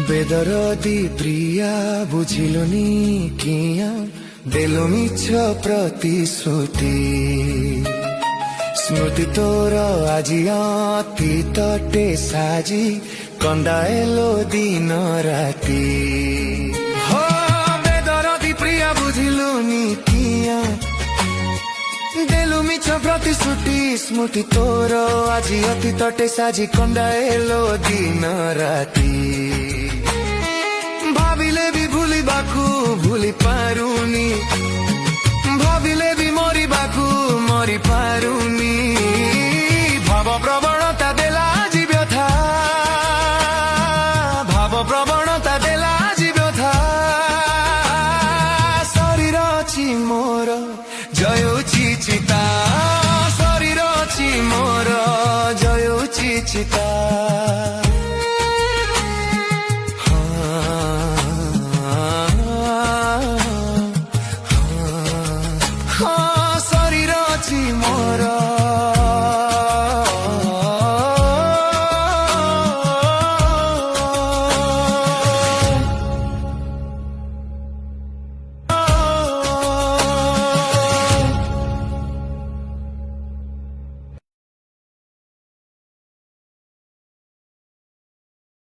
বেদরদি প্রিয়া বুঝিলুনি কিয়া দেলু মিছ প্রতিশ্রুতি স্মৃতি তোর আজি অতীতটে সাজি কন্দায়েলো দিন রাতি হো বেদরদি প্রিয়া বুঝিলুনি কিয়া দেলু মিছ প্রতিশ্রুতি স্মৃতি তোর আজি অতীতটে সাজি কন্দায়েলো দিন রাতি ভাবিলে বি ভুলিবাকু ভুলি পারুনি ভাবিলে বি মরিবাকু মরি পারুনি ভাব প্রবণতা দেলা আজি ব্যথা ভাব প্রবণতা দেলা আজি ব্যথা শরীর অছি মোর জয়ুছি চিতা শরীর অছি মোর জয়ুছি চিতা।